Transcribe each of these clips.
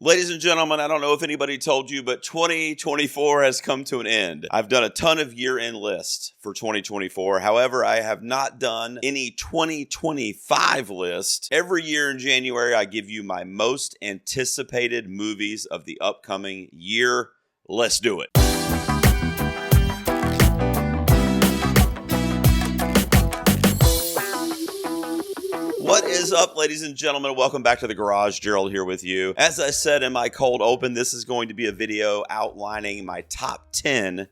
Ladies and gentlemen, I don't know if anybody told you, but 2024 has come to an end. I've done a ton of year-end lists for 2024. However, I have not done any 2025 list. Every year in January, I give you my most anticipated movies of the upcoming year. Let's do it. What is up, ladies and gentlemen? Welcome back to the Garage. Gerald here with you. As I said in my cold open, this is going to be a video outlining my top 10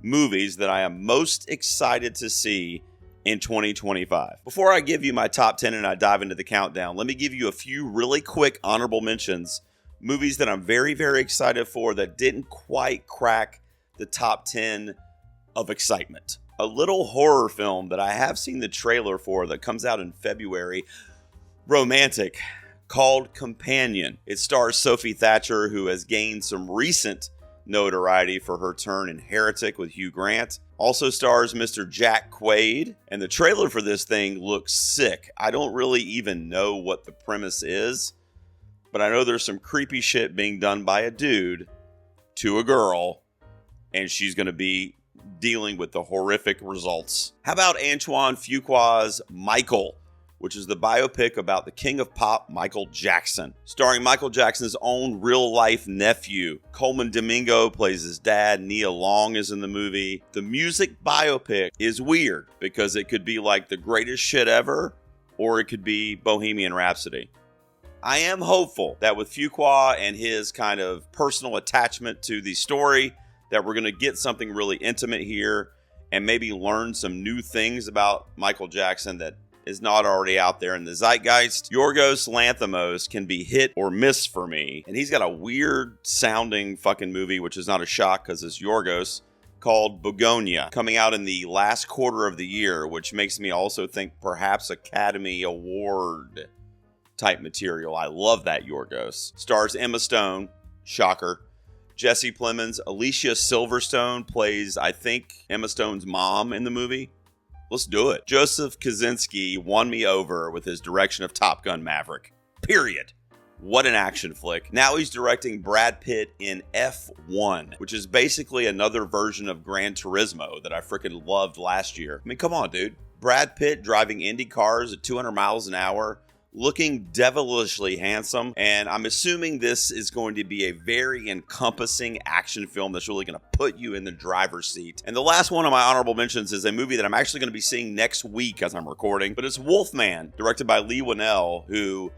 movies that I am most excited to see in 2025. Before I give you my top 10 and I dive into the countdown, let me give you a few really quick honorable mentions. Movies that I'm very, very excited for that didn't quite crack the top 10 of excitement. A little horror film that I have seen the trailer for that comes out in February, romantic, called Companion. It stars Sophie Thatcher, who has gained some recent notoriety for her turn in Heretic with Hugh Grant. Also stars Mr. Jack Quaid, and the trailer for this thing looks sick. I don't really even know what the premise is, but I know there's some creepy shit being done by a dude to a girl, and she's going to be dealing with the horrific results. How about Antoine Fuqua's Michael, which is the biopic about the king of pop, Michael Jackson. Starring Michael Jackson's own real-life nephew. Coleman Domingo plays his dad. Nia Long is in the movie. The music biopic is weird because it could be like the greatest shit ever, or it could be Bohemian Rhapsody. I am hopeful that with Fuqua and his kind of personal attachment to the story, that we're going to get something really intimate here and maybe learn some new things about Michael Jackson that is not already out there in the zeitgeist. Yorgos Lanthimos can be hit or miss for me. And he's got a weird sounding fucking movie, which is not a shock because it's Yorgos, called Begonia, coming out in the last quarter of the year, which makes me also think perhaps Academy Award type material. I love that Yorgos. Stars Emma Stone, shocker. Jesse Plemons. Alicia Silverstone plays, I think, Emma Stone's mom in the movie. Let's do it. Joseph Kosinski won me over with his direction of Top Gun Maverick. Period. What an action flick. Now he's directing Brad Pitt in F1, which is basically another version of Gran Turismo that I freaking loved last year. I mean, come on, dude. Brad Pitt driving Indy cars at 200 miles an hour, looking devilishly handsome, and I'm assuming this is going to be a very encompassing action film that's really going to put you in the driver's seat. And the last one of my honorable mentions is a movie that I'm actually going to be seeing next week as I'm recording, but it's Wolfman, directed by Leigh Whannell, who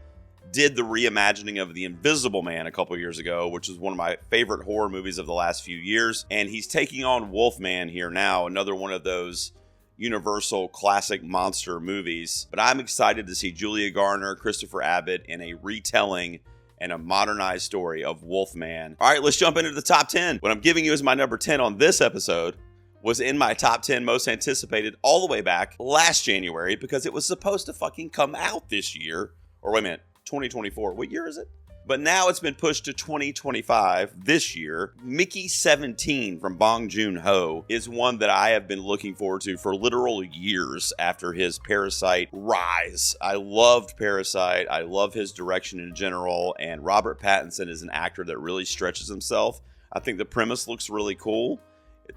did the reimagining of The Invisible Man a couple years ago, which is one of my favorite horror movies of the last few years, and he's taking on Wolfman here now, another one of those Universal classic monster movies. But I'm excited to see Julia Garner, Christopher Abbott in a retelling and a modernized story of Wolfman. All right, let's jump into the top 10. What I'm giving you as my number 10 on this episode was in my top 10 most anticipated all the way back last January because it was supposed to fucking come out this year. Or wait a minute, 2024. What year is it? But now it's been pushed to 2025 this year. Mickey 17 from Bong Joon-ho is one that I have been looking forward to for literal years after his Parasite rise. I loved Parasite. I love his direction in general. And Robert Pattinson is an actor that really stretches himself. I think the premise looks really cool.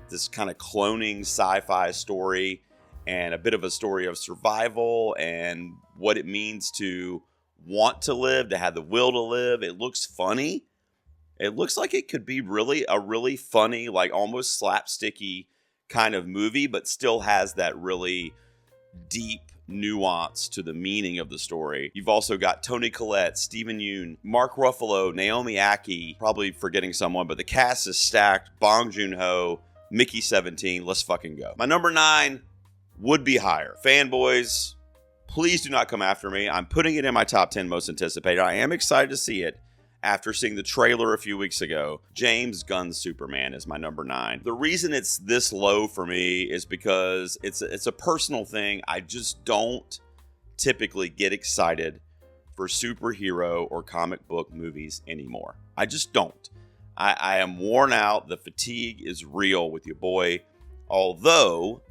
This kind of cloning sci-fi story and a bit of a story of survival and what it means to want to live, to have the will to live. It looks funny. It looks like it could be really a really funny, like almost slapsticky kind of movie, but still has that really deep nuance to the meaning of the story. You've also got Toni Collette, Stephen Yeun, Mark Ruffalo, Naomi Ackie, probably forgetting someone, but the cast is stacked. Bong Joon-ho, Mickey 17, let's fucking go. My number 9 would be higher. Fanboys, please do not come after me. I'm putting it in my top 10 most anticipated. I am excited to see it after seeing the trailer a few weeks ago. James Gunn's Superman is my number 9. The reason it's this low for me is because it's a personal thing. I just don't typically get excited for superhero or comic book movies anymore. I just don't. I am worn out. The fatigue is real with your boy. Although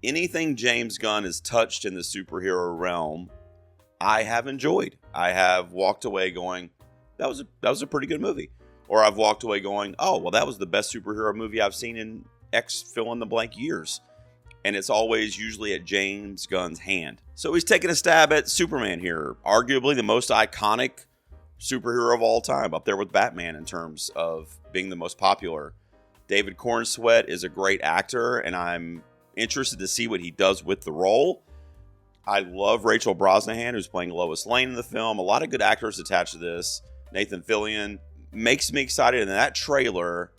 anything James Gunn has touched in the superhero realm, I have enjoyed. I have walked away going, that was a pretty good movie. Or I've walked away going, oh, well, that was the best superhero movie I've seen in X fill in the blank years. And it's always usually at James Gunn's hand. So he's taking a stab at Superman here. Arguably the most iconic superhero of all time, up there with Batman in terms of being the most popular. David Cornsweet is a great actor, and I'm interested to see what he does with the role. I love Rachel Brosnahan, who's playing Lois Lane in the film. A lot of good actors attached to this. Nathan Fillion makes me excited. And that trailer,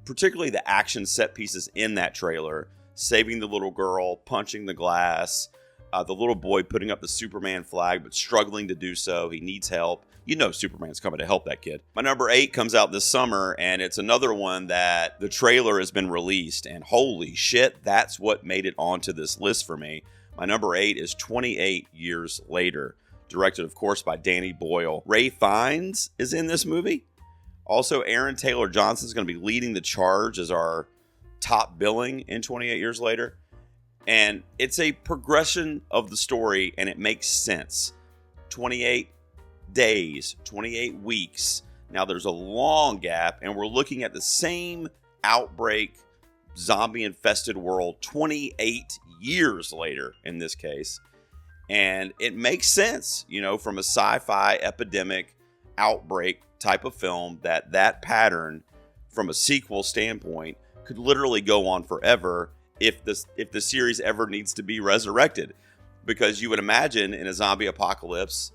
particularly the action set pieces in that trailer, saving the little girl, punching the glass, the little boy putting up the Superman flag, but struggling to do so. He needs help. You know Superman's coming to help that kid. My number 8 comes out this summer, and it's another one that the trailer has been released, and holy shit, that's what made it onto this list for me. My number 8 is 28 Years Later, directed, of course, by Danny Boyle. Ray Fiennes is in this movie. Also, Aaron Taylor Johnson is going to be leading the charge as our top billing in 28 Years Later. And it's a progression of the story, and it makes sense. 28 days, 28 weeks. Now, there's a long gap, and we're looking at the same outbreak, zombie-infested world 28 years later in this case. And it makes sense, you know, from a sci-fi epidemic outbreak type of film, that pattern from a sequel standpoint could literally go on forever if the series ever needs to be resurrected. Because you would imagine in a zombie apocalypse,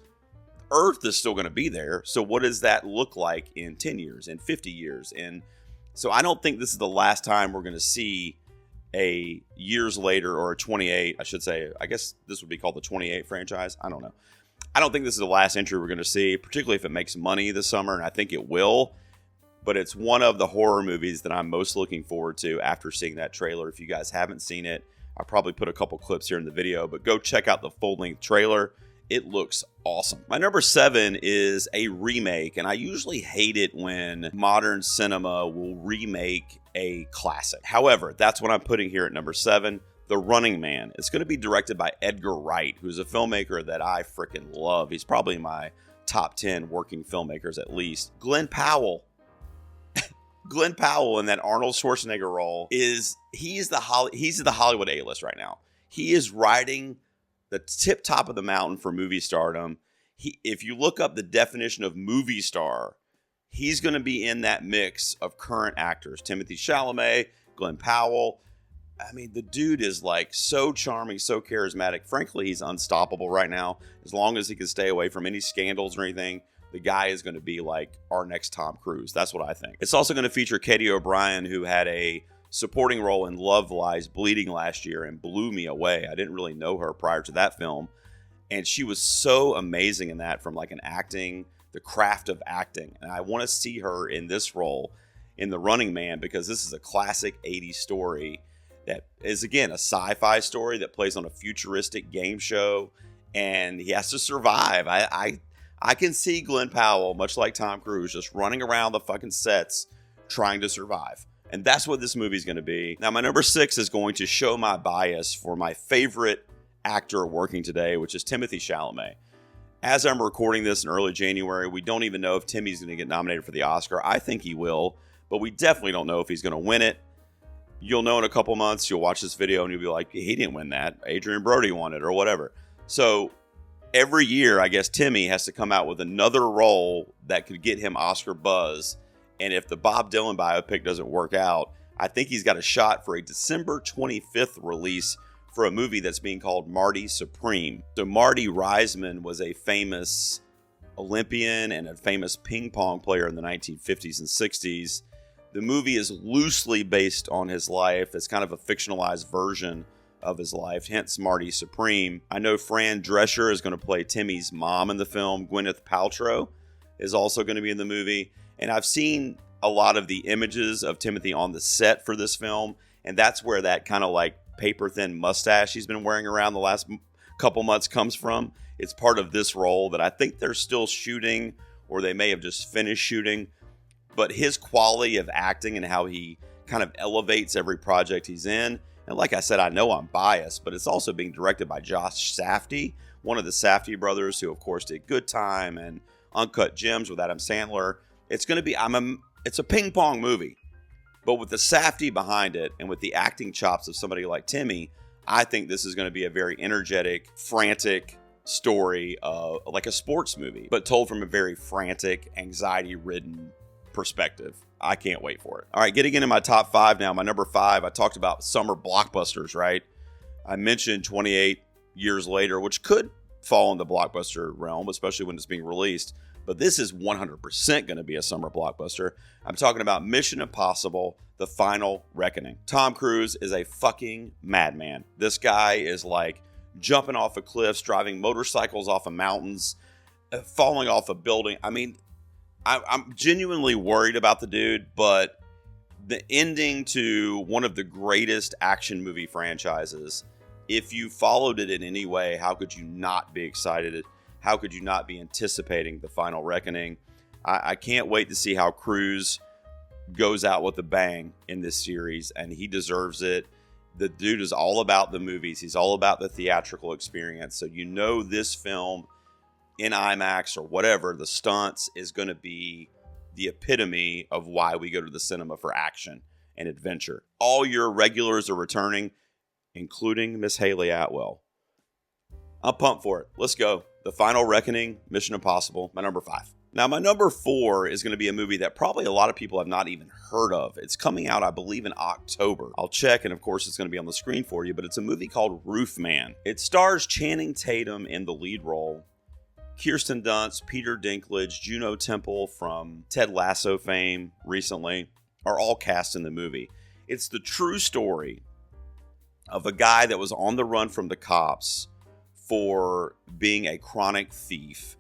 Earth is still going to be there. So what does that look like in 10 years, in 50 years? And so I don't think this is the last time we're going to see a Years Later or a 28, I should say. I guess this would be called the 28 franchise. I don't know. I don't think this is the last entry we're going to see, particularly if it makes money this summer, and I think it will. But it's one of the horror movies that I'm most looking forward to after seeing that trailer. If you guys haven't seen it, I'll probably put a couple clips here in the video, but go check out the full-length trailer. It looks awesome. My number 7 is a remake, and I usually hate it when modern cinema will remake a classic. However, that's what I'm putting here at number 7, The Running Man. It's going to be directed by Edgar Wright, who's a filmmaker that I freaking love. He's probably my top 10 working filmmakers at least. Glenn Powell in that Arnold Schwarzenegger role he's the Hollywood A-list right now. He is riding the tip top of the mountain for movie stardom. If you look up the definition of movie star, he's going to be in that mix of current actors. Timothée Chalamet, Glenn Powell. I mean, the dude is like so charming, so charismatic. Frankly, he's unstoppable right now. As long as he can stay away from any scandals or anything, the guy is going to be like our next Tom Cruise. That's what I think. It's also going to feature Katie O'Brien, who had a supporting role in Love Lies Bleeding last year and blew me away. I didn't really know her prior to that film. And she was so amazing in that, from like an acting, the craft of acting. And I want to see her in this role in The Running Man, because this is a classic 80s story that is, again, a sci-fi story that plays on a futuristic game show, and he has to survive. I can see Glenn Powell, much like Tom Cruise, just running around the fucking sets trying to survive. And that's what this movie is going to be. Now, my number 6 is going to show my bias for my favorite actor working today, which is Timothée Chalamet. As I'm recording this in early January, we don't even know if Timmy's going to get nominated for the Oscar. I think he will, but we definitely don't know if he's going to win it. You'll know in a couple months. You'll watch this video and you'll be like, he didn't win that. Adrian Brody won it, or whatever. So every year, I guess Timmy has to come out with another role that could get him Oscar buzz. And if the Bob Dylan biopic doesn't work out, I think he's got a shot for a December 25th release for a movie that's being called Marty Supreme. So Marty Reisman was a famous Olympian and a famous ping pong player in the 1950s and 60s. The movie is loosely based on his life. It's kind of a fictionalized version of his life, hence Marty Supreme. I know Fran Drescher is going to play Timmy's mom in the film. Gwyneth Paltrow is also going to be in the movie. And I've seen a lot of the images of Timothy on the set for this film, and that's where that kind of like paper-thin mustache he's been wearing around the last couple months comes from. It's part of this role that I think they're still shooting, or they may have just finished shooting. But his quality of acting and how he kind of elevates every project he's in. And like I said, I know I'm biased, but it's also being directed by Josh Safdie, one of the Safdie brothers, who of course did Good Time and Uncut Gems with Adam Sandler. It's going to be, it's a ping pong movie, but with the Safdie behind it and with the acting chops of somebody like Timmy, I think this is going to be a very energetic, frantic story, like a sports movie, but told from a very frantic, anxiety-ridden perspective. I can't wait for it. All right, getting into my top 5 now. My number 5, I talked about summer blockbusters, right? I mentioned 28 Years Later, which could fall in the blockbuster realm, especially when it's being released. But this is 100% going to be a summer blockbuster. I'm talking about Mission Impossible: The Final Reckoning. Tom Cruise is a fucking madman. This guy is like jumping off of cliffs, driving motorcycles off of mountains, falling off a building. I mean, I'm genuinely worried about the dude, but the ending to one of the greatest action movie franchises, if you followed it in any way, how could you not be excited? How could you not be anticipating The Final Reckoning? I can't wait to see how Cruise goes out with a bang in this series, and he deserves it. The dude is all about the movies. He's all about the theatrical experience. So you know this film in IMAX or whatever, the stunts, is going to be the epitome of why we go to the cinema for action and adventure. All your regulars are returning, including Miss Haley Atwell. I'm pumped for it. Let's go. The Final Reckoning, Mission Impossible, my number 5. Now, my number 4 is going to be a movie that probably a lot of people have not even heard of. It's coming out, I believe, in October. I'll check, and of course, it's going to be on the screen for you, but it's a movie called Roof Man. It stars Channing Tatum in the lead role, Kirsten Dunst, Peter Dinklage, Juno Temple from Ted Lasso fame recently are all cast in the movie. It's the true story of a guy that was on the run from the cops for being a chronic thief,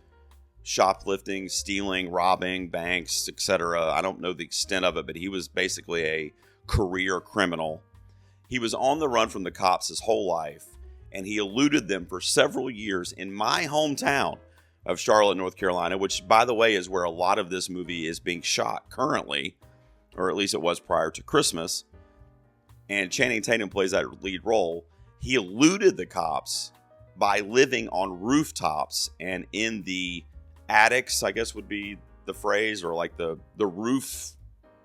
shoplifting, stealing, robbing banks, etc. I don't know the extent of it, but he was basically a career criminal. He was on the run from the cops his whole life, and he eluded them for several years in my hometown of Charlotte, North Carolina, which, by the way, is where a lot of this movie is being shot currently, or at least it was prior to Christmas. And Channing Tatum plays that lead role. He eluded the cops by living on rooftops and in the attics, I guess would be the phrase, or like the roof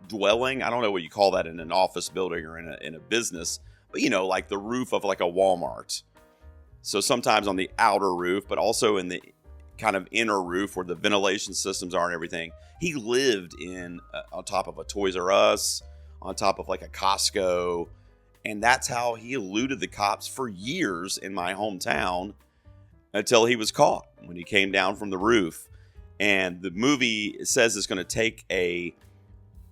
dwelling. I don't know what you call that in an office building or in a business, but you know, like the roof of like a Walmart. So sometimes on the outer roof, but also in the kind of inner roof where the ventilation systems are and everything. He lived in on top of a Toys R Us, on top of like a Costco, and that's how he eluded the cops for years in my hometown until he was caught when he came down from the roof. And the movie says it's going to take a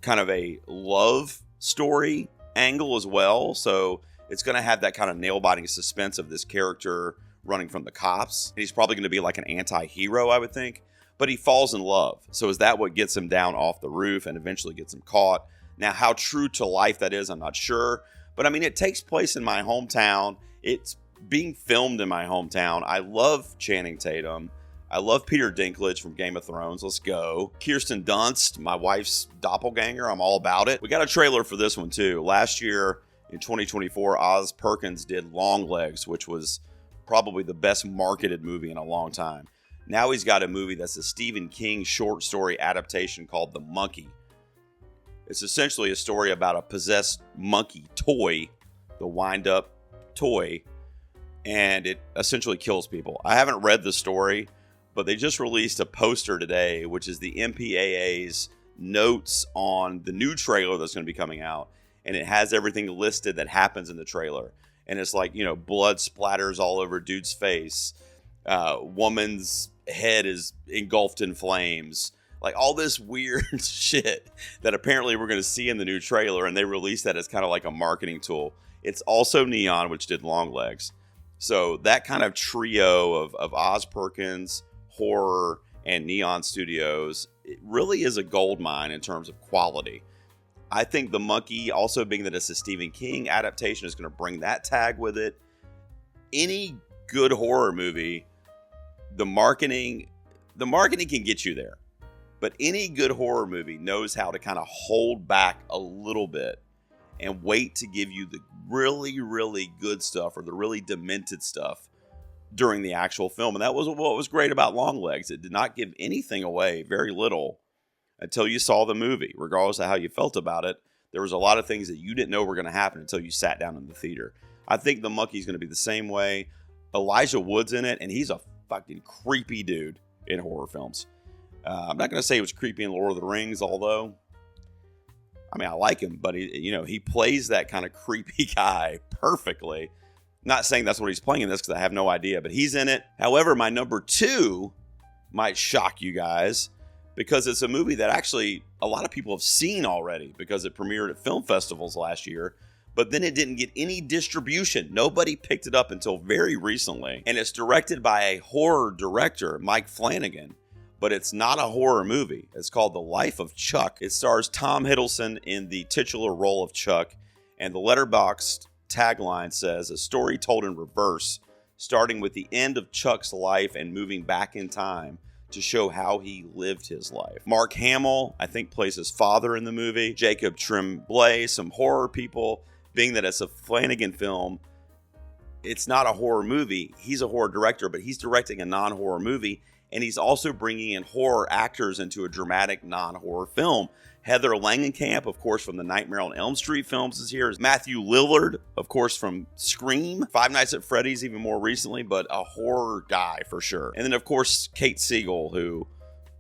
kind of a love story angle as well. So it's going to have that kind of nail-biting suspense of this character running from the cops. He's probably going to be like an anti-hero, I would think. But he falls in love. So is that what gets him down off the roof and eventually gets him caught? Now, how true to life that is, I'm not sure. But I mean, it takes place in my hometown. It's being filmed in my hometown. I love Channing Tatum. I love Peter Dinklage from Game of Thrones. Let's go. Kirsten Dunst, my wife's doppelganger. I'm all about it. We got a trailer for this one too. Last year in 2024, Oz Perkins did Longlegs, which was probably the best marketed movie in a long time. Now he's got a movie that's a Stephen King short story adaptation called The Monkey. It's essentially a story about a possessed monkey toy, the wind-up toy, and it essentially kills people. I haven't read the story, but they just released a poster today, which is the MPAA's notes on the new trailer that's going to be coming out, and it has everything listed that happens in the trailer. And it's like, you know, blood splatters all over dude's face. Woman's head is engulfed in flames. Like all this weird shit that apparently we're going to see in the new trailer. And they released that as kind of like a marketing tool. It's also Neon, which did Longlegs. So that kind of trio of Oz Perkins, horror, and Neon Studios, it really is a gold mine in terms of quality. I think The Monkey, also being that it's a Stephen King adaptation, is going to bring that tag with it. Any good horror movie, the marketing can get you there. But any good horror movie knows how to kind of hold back a little bit and wait to give you the really, really good stuff or the really demented stuff during the actual film. And that was what was great about Longlegs. It did not give anything away, very little, until you saw the movie. Regardless of how you felt about it, there was a lot of things that you didn't know were going to happen until you sat down in the theater. I think The Monkey's going to be the same way. Elijah Wood's in it, and he's a fucking creepy dude in horror films. I'm not going to say he was creepy in Lord of the Rings, although, I mean, I like him, but he plays that kind of creepy guy perfectly. Not saying that's what he's playing in this because I have no idea, but he's in it. However, my number 2 might shock you guys because it's a movie that actually a lot of people have seen already because it premiered at film festivals last year, but then it didn't get any distribution. Nobody picked it up until very recently. And it's directed by a horror director, Mike Flanagan, but it's not a horror movie. It's called The Life of Chuck. It stars Tom Hiddleston in the titular role of Chuck, and the Letterboxd tagline says, a story told in reverse, starting with the end of Chuck's life and moving back in time to show how he lived his life. Mark Hamill, I think, plays his father in the movie. Jacob Tremblay, some horror people. Being that it's a Flanagan film, it's not a horror movie. He's a horror director, but he's directing a non-horror movie, and he's also bringing in horror actors into a dramatic non-horror film. Heather Langenkamp, of course, from the Nightmare on Elm Street films is here. Matthew Lillard, of course, from Scream. Five Nights at Freddy's even more recently, but a horror guy for sure. And then, of course, Kate Siegel, who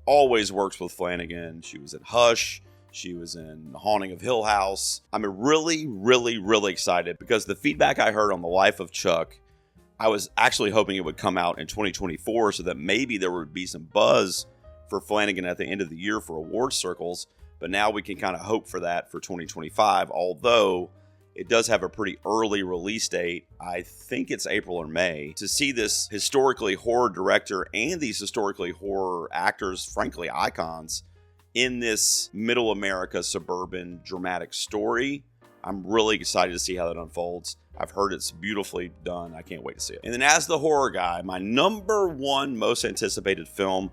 always works with Flanagan. She was in Hush. She was in The Haunting of Hill House. I'm really, really, really excited because the feedback I heard on The Life of Chuck, I was actually hoping it would come out in 2024 so that maybe there would be some buzz for Flanagan at the end of the year for award circles. But now we can kind of hope for that for 2025, although it does have a pretty early release date. I think it's April or May. To see this historically horror director and these historically horror actors, frankly, icons, in this middle America suburban dramatic story, I'm really excited to see how that unfolds. I've heard it's beautifully done. I can't wait to see it. And then as the horror guy, my number 1 most anticipated film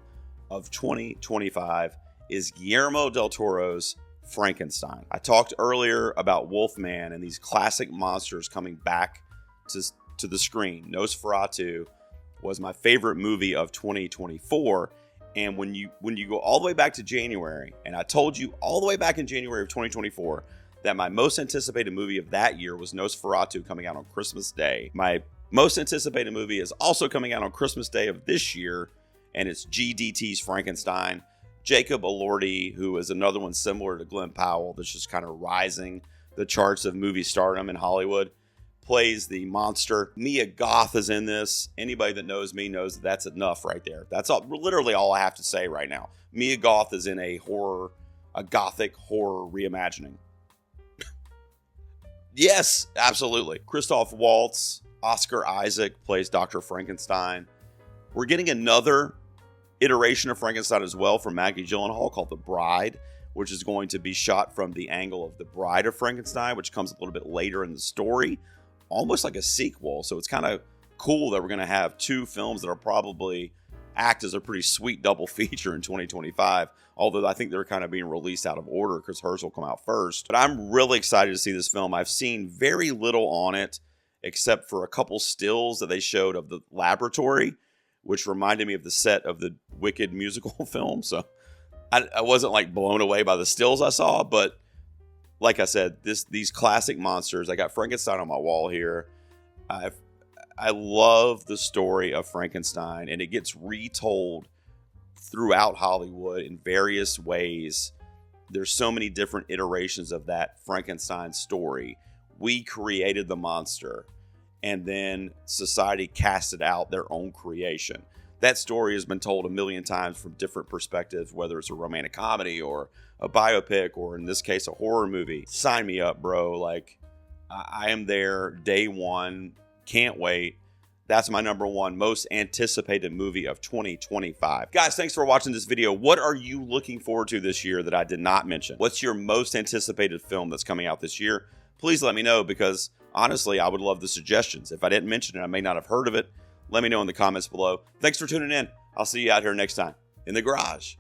of 2025 is Guillermo del Toro's Frankenstein. I talked earlier about Wolfman and these classic monsters coming back to the screen. Nosferatu was my favorite movie of 2024. And when you go all the way back to January, and I told you all the way back in January of 2024 that my most anticipated movie of that year was Nosferatu coming out on Christmas Day. My most anticipated movie is also coming out on Christmas Day of this year, and it's GDT's Frankenstein. Jacob Elordi, who is another one similar to Glenn Powell, that's just kind of rising the charts of movie stardom in Hollywood, plays the monster. Mia Goth is in this. Anybody that knows me knows that that's enough right there. That's literally all I have to say right now. Mia Goth is in a gothic horror reimagining. Yes, absolutely. Christoph Waltz, Oscar Isaac plays Dr. Frankenstein. We're getting another iteration of Frankenstein as well from Maggie Gyllenhaal called The Bride, which is going to be shot from the angle of the Bride of Frankenstein, which comes a little bit later in the story, almost like a sequel. So it's kind of cool that we're going to have 2 films that are probably act as a pretty sweet double feature in 2025, although I think they're kind of being released out of order because hers will come out first. But I'm really excited to see this film. I've seen very little on it except for a couple stills that they showed of the laboratory, which reminded me of the set of the Wicked musical film. So I wasn't like blown away by the stills I saw, but like I said, these classic monsters. I got Frankenstein on my wall here. I love the story of Frankenstein, and it gets retold throughout Hollywood in various ways. There's so many different iterations of that Frankenstein story. We created the monster, and then society casted out their own creation. That story has been told a million times from different perspectives, whether it's a romantic comedy or a biopic, or in this case, a horror movie. Sign me up, bro. Like, I am there day one. Can't wait. That's my number 1 most anticipated movie of 2025. Guys, thanks for watching this video. What are you looking forward to this year that I did not mention? What's your most anticipated film that's coming out this year? Please let me know, because honestly, I would love the suggestions. If I didn't mention it, I may not have heard of it. Let me know in the comments below. Thanks for tuning in. I'll see you out here next time in the garage.